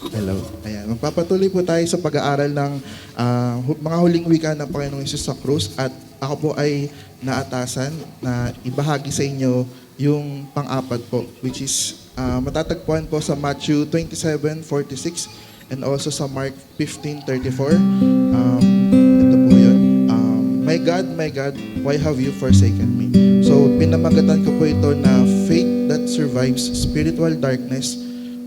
Hello. Ayan. Magpapatuloy po tayo sa pag-aaral ng mga huling wika ng Panginoong Hesus sa krus at ako po ay naatasan na ibahagi sa inyo yung pang-apat po, which is matatagpuan po sa Matthew 27:46 and also sa Mark 15:34. Ito po yun. My God, why have you forsaken me? So, pinamagatan ko po ito na faith that survives spiritual darkness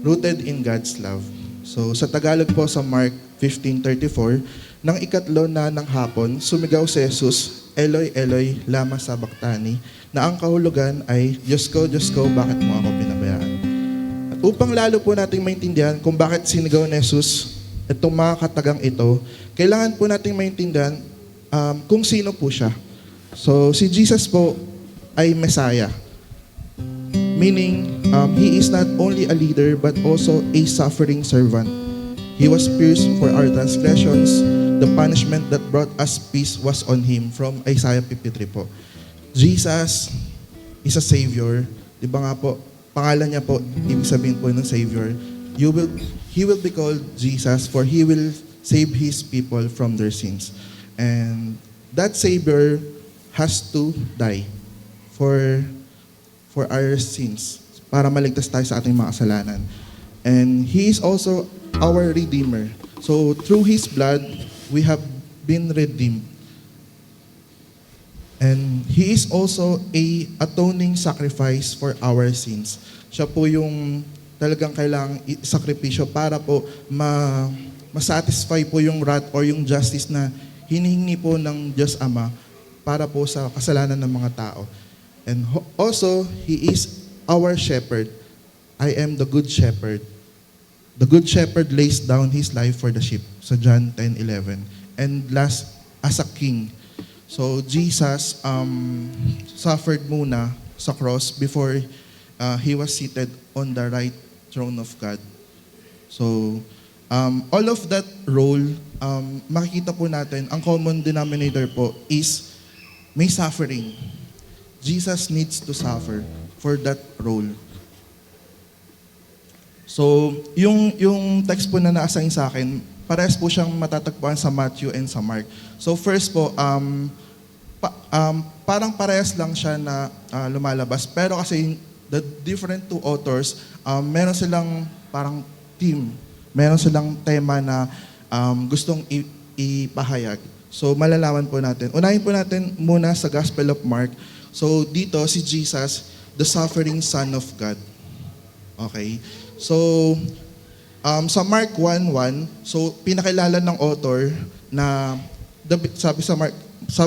rooted in God's love. So sa Tagalog po sa Mark 15:34, nang ikatlo na ng hapon, sumigaw si Jesus, Eloi, Eloi, lama sabachthani, na ang kahulugan ay, Diyos ko, bakit mo ako pinabayaan? At upang lalo po nating maintindihan kung bakit sinigaw ni Jesus itong mga katagang ito, kailangan po nating maintindihan kung sino po siya. So si Jesus po ay Messiah. Meaning, He is not only a leader but also a suffering servant. He was pierced for our transgressions. The punishment that brought us peace was on Him. From Isaiah 53 po. Jesus is a Savior. Di ba nga po, pangalan niya po, ibig sabihin po ng Savior. He will be called Jesus for He will save His people from their sins. And that Savior has to die for our sins, para maligtas tayo sa ating mga kasalanan. And He is also our Redeemer. So, through His blood, we have been redeemed. And He is also a atoning sacrifice for our sins. Siya po yung talagang kailangang sakripisyo para po masatisfy po yung wrath or yung justice na hinihingi po ng Diyos Ama para po sa kasalanan ng mga tao. And also, He is our shepherd. I am the good shepherd. The good shepherd lays down his life for the sheep. So John 10:11. And last, as a king. So Jesus suffered muna sa cross before He was seated on the right throne of God. So all of that role, makikita po natin, ang common denominator po is may suffering. Jesus needs to suffer for that role. So, yung text po na na-assign sa akin, parehas po siyang matatagpuan sa Matthew and sa Mark. So, first po, parang parehas lang siya na lumalabas. Pero kasi the different two authors, meron silang parang theme. Meron silang tema na gustong ipahayag. So, malalaman po natin. Unahin po natin muna sa Gospel of Mark. So, dito si Jesus, the suffering Son of God. Okay? So, sa Mark 1:1, so pinakilala ng author na sabi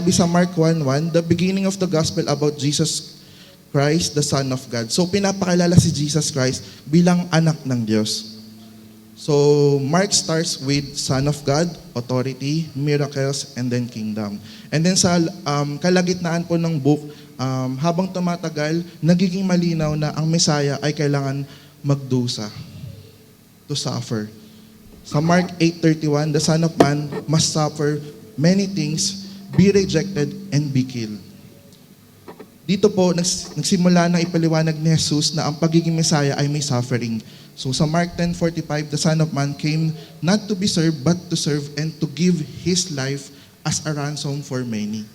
sa Mark 1:1, the beginning of the gospel about Jesus Christ, the Son of God. So, pinapakilala si Jesus Christ bilang anak ng Diyos. So, Mark starts with Son of God, authority, miracles, and then kingdom. And then sa kalagitnaan po ng book, habang tumatagal, nagiging malinaw na ang Messiah ay kailangan magdusa, to suffer. Sa Mark 8:31, the Son of Man must suffer many things, be rejected, and be killed. Dito po, nagsimula na ipaliwanag ni Jesus na ang pagiging Messiah ay may suffering. So sa Mark 10:45, the Son of Man came not to be served, but to serve and to give His life as a ransom for many.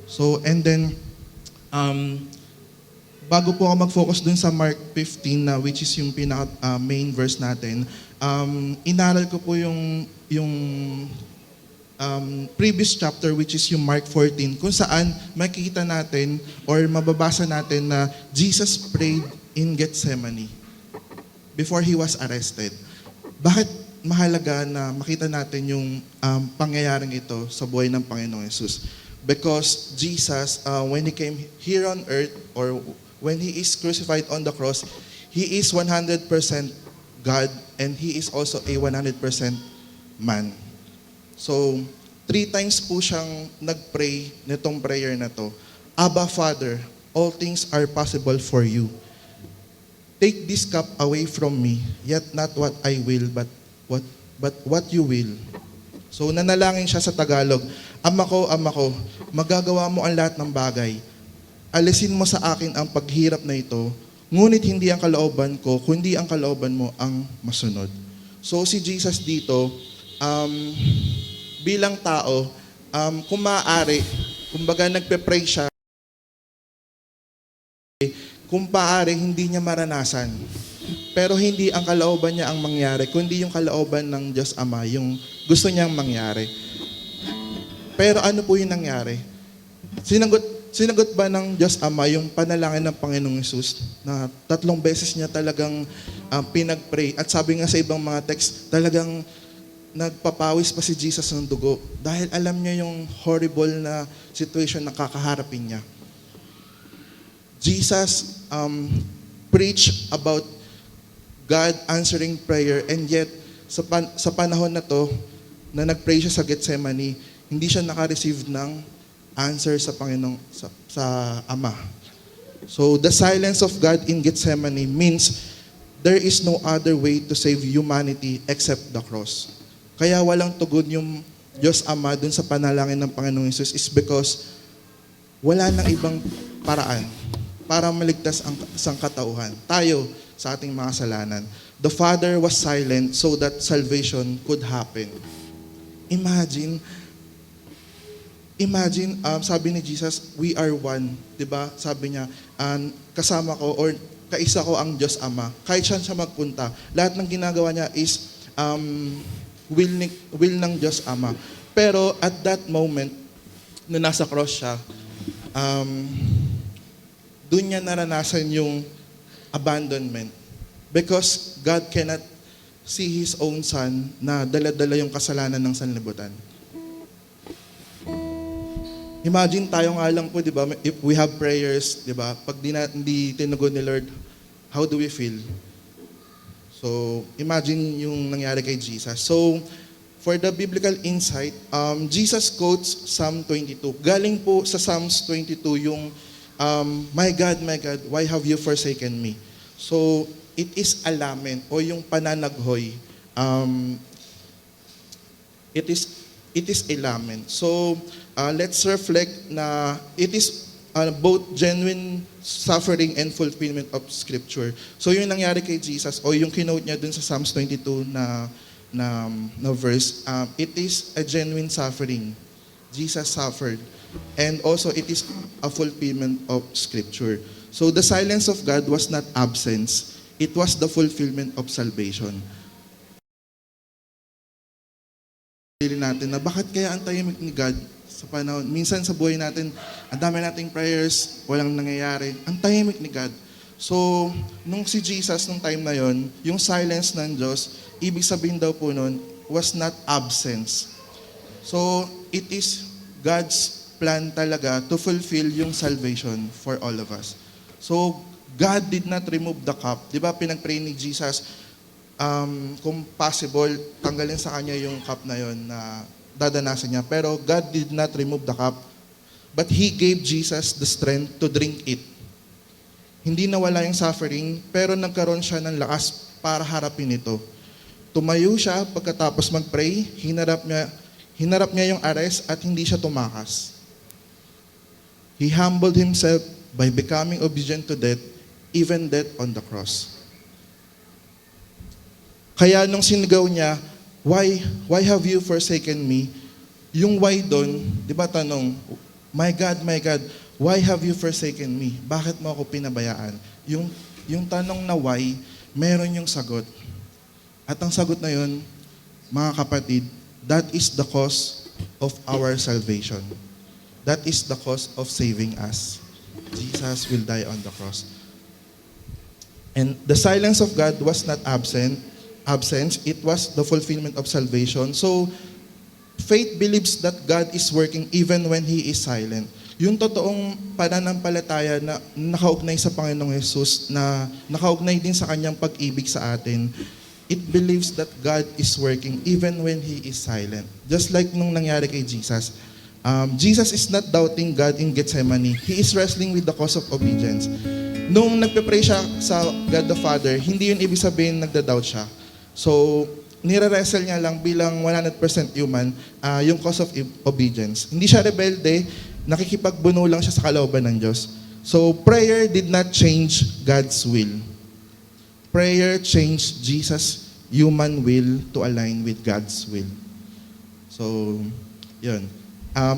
So, and then, bago po ako mag-focus dun sa Mark 15 na which is yung pinaka main verse natin, inaral ko po yung previous chapter which is yung Mark 14 kung saan makikita natin or mababasa natin na Jesus prayed in Gethsemane before He was arrested. Bakit mahalaga na makita natin yung pangyayaring ito sa buhay ng Panginoong Hesus? Because Jesus, when He came here on earth or when He is crucified on the cross, He is 100% God and He is also a 100% man. So, 3 times po siyang nag-pray nitong prayer na to. Abba, Father, all things are possible for you. Take this cup away from me, yet not what I will, but what you will. So, nanalangin siya sa Tagalog, Ama ko, magagawa mo ang lahat ng bagay. Alisin mo sa akin ang paghirap na ito, ngunit hindi ang kalooban ko, kundi ang kalooban mo ang masunod. So si Jesus dito, bilang tao, kung maaari, kumbaga nagpe-pray siya, kung maaari hindi niya maranasan. Pero hindi ang kalooban niya ang mangyari, kundi yung kalooban ng Diyos Ama, yung gusto niyang mangyari. Pero ano po yung nangyari? Sinagot ba ng Diyos Ama yung panalangin ng Panginoong Hesus na 3 beses niya talagang pinag-pray? At sabi nga sa ibang mga text, talagang nagpapawis pa si Jesus ng dugo dahil alam niya yung horrible na situation na kakaharapin niya. Jesus preached about God answering prayer, and yet sa panahon na to na nag-pray siya sa Gethsemane, hindi siya naka-receive ng answer sa Panginoong sa Ama. So the silence of God in Gethsemane means there is no other way to save humanity except the cross. Kaya walang tugon yung Diyos Ama dun sa panalangin ng Panginoong Hesus is because wala nang ibang paraan para maligtas ang sangkatauhan. Tayo, sa ating mga kasalanan. The Father was silent so that salvation could happen. Imagine, sabi ni Jesus, we are one. Diba? Sabi niya, kasama ko or kaisa ko ang Diyos Ama. Kahit siya magpunta, lahat ng ginagawa niya is will ng Diyos Ama. Pero at that moment, na nasa cross siya, doon niya naranasan yung abandonment. Because God cannot see His own Son na dala-dala yung kasalanan ng sanlibutan. Imagine tayo nga lang po, di ba, if we have prayers, di ba, pag hindi tinugon ni Lord, how do we feel? So, imagine yung nangyari kay Jesus. So, for the biblical insight, Jesus quotes Psalm 22. Galing po sa Psalms 22 yung my God, why have you forsaken me? So, it is a lament o yung pananaghoy. It is a lament. So, let's reflect na it is both genuine suffering and fulfillment of Scripture. So, yung nangyari kay Jesus o yung kinote niya dun sa Psalms 22 na verse, it is a genuine suffering. Jesus suffered. And also, it is a fulfillment of Scripture. So, the silence of God was not absence. It was the fulfillment of salvation. Pili natin na bakit kaya ang tahimik ni God sa panahon. Minsan sa buhay natin, ang dami nating prayers, walang nangyayari. Ang tahimik ni God. So, nung si Jesus, nung time na yon, yung silence ng Diyos, ibig sabihin daw po nun, was not absence. So, it is God's plan talaga to fulfill yung salvation for all of us. So, God did not remove the cup. Di ba pinag-pray ni Jesus, kung possible, tanggalin sa kanya yung cup na yon na dadanasan niya. Pero God did not remove the cup, but He gave Jesus the strength to drink it. Hindi nawala yung suffering, pero nagkaroon siya ng lakas para harapin ito. Tumayo siya pagkatapos mag-pray, hinarap niya yung ares at hindi siya tumakas. He humbled Himself by becoming obedient to death, even death on the cross. Kaya nung sinigaw niya, why have you forsaken me? Yung why doon, di ba tanong, my God, why have you forsaken me? Bakit mo ako pinabayaan? Yung tanong na why, meron yung sagot. At ang sagot na yun, mga kapatid, that is the cause of our salvation. That is the cause of saving us. Jesus will die on the cross. And the silence of God was not absence, it was the fulfillment of salvation. So, faith believes that God is working even when He is silent. Yung totoong pananampalataya na nakaugnay sa Panginoong Hesus, na nakaugnay din sa Kanyang pag-ibig sa atin, it believes that God is working even when He is silent. Just like nung nangyari kay Jesus. Jesus is not doubting God in Gethsemane. He is wrestling with the cause of obedience. Nung nagpe-pray siya sa God the Father, hindi yun ibig sabihin nagda-doubt siya. So, nire-wrestle niya lang bilang 100% human yung cause of obedience. Hindi siya rebelde, nakikipagbuno lang siya sa kalooban ng Diyos. So, prayer did not change God's will. Prayer changed Jesus' human will to align with God's will. So, yun.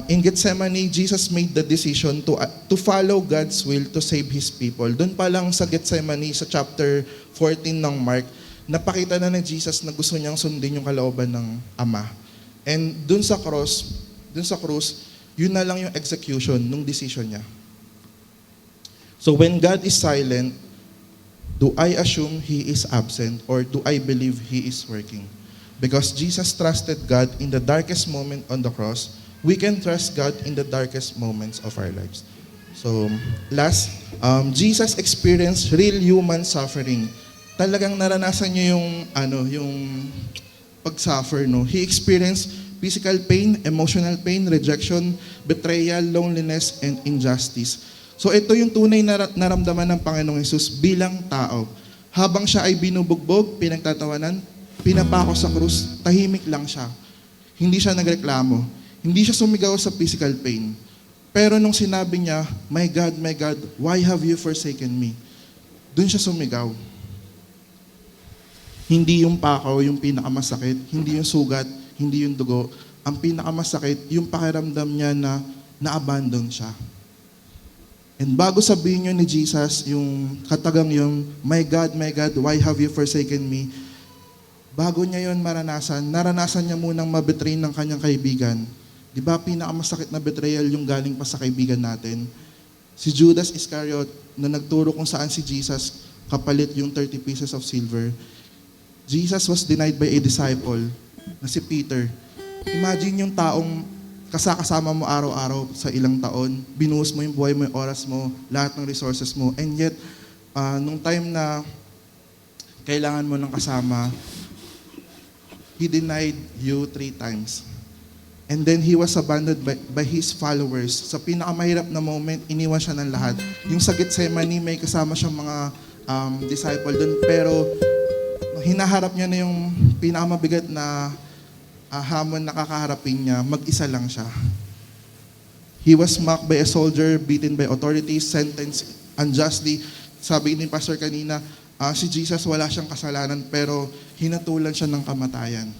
In Gethsemane, Jesus made the decision to follow God's will to save His people. Doon pa lang sa Gethsemane, sa chapter 14 ng Mark, napakita na ni Jesus na gusto niyang sundin yung kalooban ng Ama. And doon sa krus, yun na lang yung execution nung decision niya. So when God is silent, do I assume He is absent or do I believe He is working? Because Jesus trusted God in the darkest moment on the cross, we can trust God in the darkest moments of our lives. So, last, Jesus experienced real human suffering. Talagang naranasan niyo yung pag-suffer, no? He experienced physical pain, emotional pain, rejection, betrayal, loneliness, and injustice. So, ito yung tunay na naramdaman ng Panginoong Hesus bilang tao. Habang siya ay binubugbog, pinagtatawanan, pinapako sa krus, tahimik lang siya. Hindi siya nagreklamo. Hindi siya sumigaw sa physical pain. Pero nung sinabi niya, my God, why have you forsaken me? Doon siya sumigaw. Hindi yung pakaw yung pinakamasakit, hindi yung sugat, hindi yung dugo. Ang pinakamasakit, yung pakiramdam niya na na-abandon siya. And bago sabihin niyo ni Jesus, yung katagang yung, my God, why have you forsaken me? Bago niya yun naranasan niya munang mabetray ng kanyang kaibigan. Di ba pinakamasakit na betrayal yung galing pa sa kaibigan natin? Si Judas Iscariot na nagturo kung saan si Jesus kapalit yung 30 pieces of silver. Jesus was denied by a disciple na si Peter. Imagine yung taong kasama mo araw-araw sa ilang taon, binuhos mo yung buhay mo, yung oras mo, lahat ng resources mo, and yet, nung time na kailangan mo ng kasama, He denied you 3 times. And then He was abandoned by His followers. Sa pinakamahirap na moment, iniwan siya ng lahat. Yung sa Gethsemane, may kasama siyang mga disciple dun, pero hinaharap niya na yung pinakamabigat na hamon na kakaharapin niya, mag-isa lang siya. He was mocked by a soldier, beaten by authorities, sentenced unjustly. Sabi ni Pastor kanina, si Jesus wala siyang kasalanan pero hinatulan siya ng kamatayan.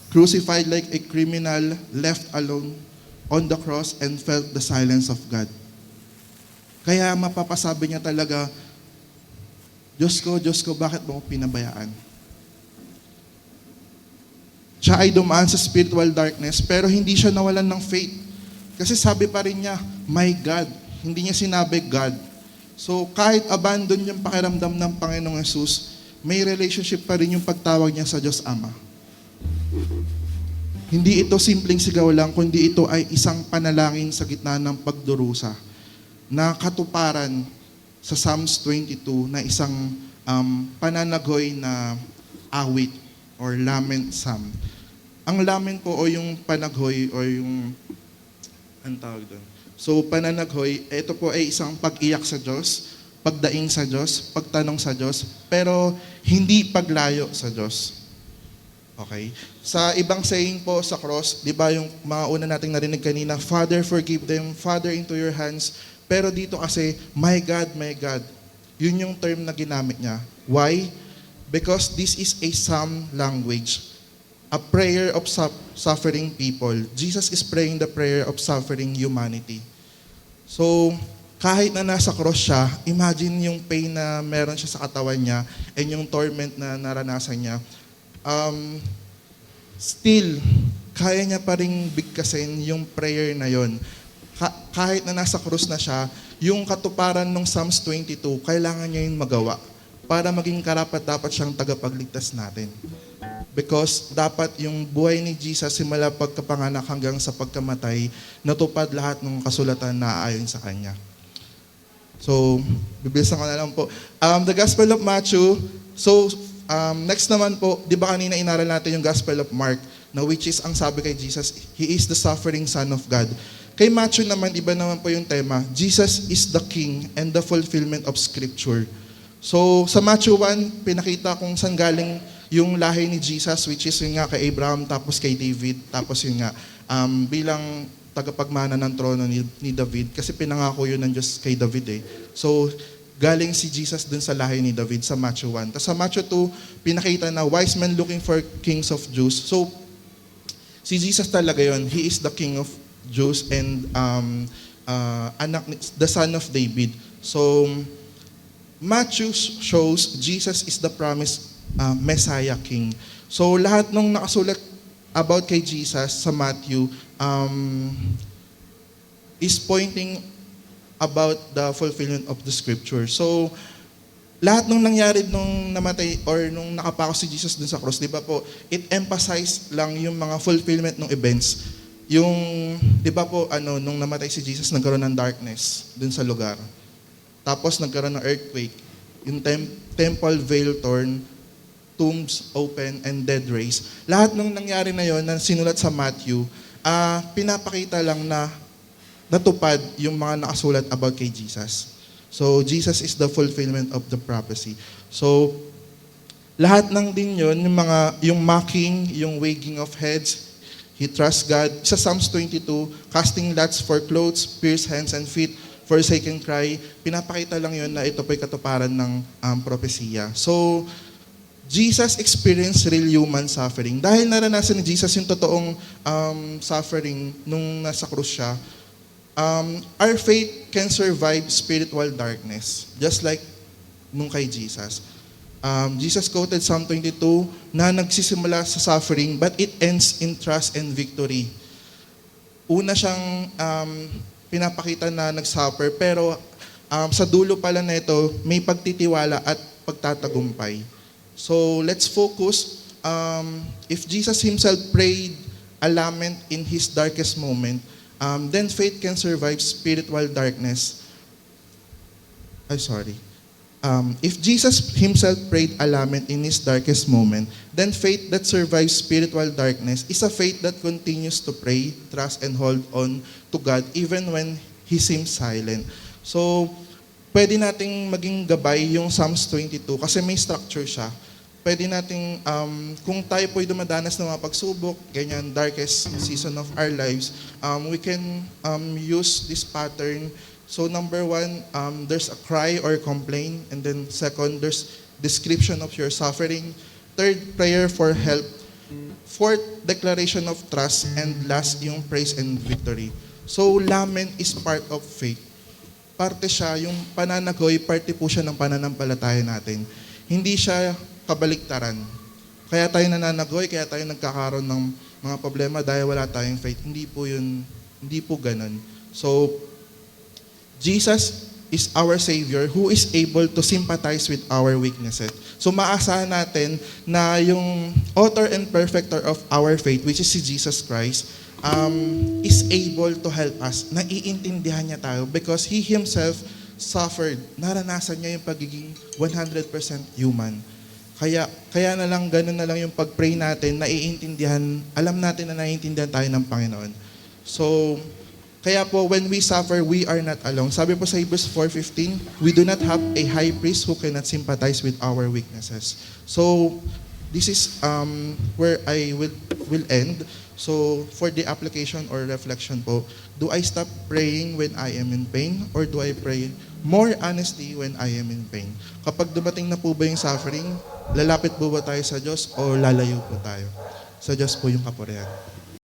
Crucified like a criminal, left alone on the cross and felt the silence of God. Kaya mapapasabi niya talaga, Diyos ko, bakit mo ako pinabayaan? Siya ay dumaan sa spiritual darkness pero hindi siya nawalan ng faith. Kasi sabi pa rin niya, my God. Hindi niya sinabi God. So kahit abandon yung pakiramdam ng Panginoong Hesus, may relationship pa rin yung pagtawag niya sa Diyos Ama. Hindi ito simpleng sigaw lang, kundi ito ay isang panalangin sa gitna ng pagdurusa na katuparan sa Psalms 22 na isang pananagoy na awit or lament psalm. Ang lament po o yung panaghoy o yung ang tawag doon. So pananaghoy, ito po ay isang pag-iyak sa Diyos, pagdaing sa Diyos, pagtanong sa Diyos, pero hindi paglayo sa Diyos. Okay? Sa ibang saying po sa cross, di ba yung mga una nating narinig kanina, Father, forgive them, Father, into your hands. Pero dito kasi, my God, yun yung term na ginamit niya. Why? Because this is a psalm language. A prayer of suffering people. Jesus is praying the prayer of suffering humanity. So, kahit na nasa cross siya, imagine yung pain na meron siya sa katawan niya and yung torment na naranasan niya. Still, kaya niya pa ring bigkasin yung prayer na yon. Kahit na nasa krus na siya, yung katuparan ng Psalms 22, kailangan niya yung magawa para maging karapat-dapat siyang tagapagligtas natin. Because dapat yung buhay ni Jesus simula pagkapanganak hanggang sa pagkamatay, natupad lahat ng kasulatan na ayon sa Kanya. So, bibilisan ko na lang po. The Gospel of Matthew, next naman po, di ba kanina inaral natin yung Gospel of Mark, na which is ang sabi kay Jesus, He is the suffering Son of God. Kay Matthew naman, iba naman po yung tema, Jesus is the King and the fulfillment of Scripture. So, sa Matthew 1, pinakita kung saan galing yung lahi ni Jesus, which is yung nga kay Abraham, tapos kay David, tapos yung nga, bilang tagapagmana ng trono ni David, kasi pinangako yun ng Diyos kay David eh. So, galing si Jesus dun sa lahi ni David sa Matthew 1. Tapos sa Matthew 2, pinakita na wise men looking for kings of Jews. So, si Jesus talaga yon. He is the king of Jews and the son of David. So, Matthew shows Jesus is the promised Messiah King. So, lahat nung nakasulat about kay Jesus sa Matthew is pointing about the fulfillment of the scripture. So, lahat nung nangyari nung namatay or nung nakapako si Jesus dun sa cross, di ba po, it emphasized lang yung mga fulfillment ng events. Yung, di ba po, nung namatay si Jesus, nagkaroon ng darkness dun sa lugar. Tapos nagkaroon ng earthquake, yung temple veil torn, tombs open, and dead raised. Lahat nung nangyari na yon na sinulat sa Matthew, pinapakita lang na natupad yung mga nakasulat about kay Jesus. So, Jesus is the fulfillment of the prophecy. So, lahat ng din yun, yung mocking, yung wagging of heads, he trusts God. Sa Psalms 22, casting lots for clothes, pierced hands and feet, forsaken cry, pinapakita lang yun na ito po'y katuparan ng propesiya. So, Jesus experienced real human suffering. Dahil naranasan ni Jesus yung totoong suffering nung nasa krus siya, our faith can survive spiritual darkness, just like nung kay Jesus. Jesus quoted Psalm 22 na nagsisimula sa suffering, but it ends in trust and victory. Una siyang pinapakita na nagsuffer, pero sa dulo pala nito, may pagtitiwala at pagtatagumpay. So let's focus. If Jesus himself prayed a lament in his darkest moment, then faith can survive spiritual darkness. If Jesus himself prayed a lament in his darkest moment, then faith that survives spiritual darkness is a faith that continues to pray, trust, and hold on to God even when He seems silent. So, pwede nating maging gabay yung Psalms 22 kasi may structure siya. Pwede nating, kung tayo po'y dumadanas ng mga pagsubok, ganyan, darkest season of our lives, we can use this pattern. So number 1, there's a cry or complaint. And then second, there's description of your suffering. Third, prayer for help. Fourth, declaration of trust. And last, yung praise and victory. So lament is part of faith. Parte siya, yung pananagoy, parte po siya ng pananampalataya natin. Hindi siya kabaliktaran. Kaya tayo nananagoy, kaya tayo nagkakaroon ng mga problema dahil wala tayong faith. Hindi po ganun. So, Jesus is our Savior who is able to sympathize with our weaknesses. So maasahan natin na yung author and perfecter of our faith, which is si Jesus Christ, is able to help us. Naiintindihan niya tayo because He Himself suffered. Naranasan niya yung pagiging 100% human. Kaya na lang, ganun na lang yung pag-pray natin, naiintindihan, alam natin na naiintindihan tayo ng Panginoon. So, kaya po, when we suffer, we are not alone. Sabi po sa Hebrews 4:15, we do not have a high priest who cannot sympathize with our weaknesses. So, this is where I will end. So, for the application or reflection po, do I stop praying when I am in pain or do I pray more honestly when I am in pain? Kapag dumating na po ba yung suffering, lalapit po ba tayo sa Diyos o lalayo po tayo? Sa Diyos po yung kapurihan.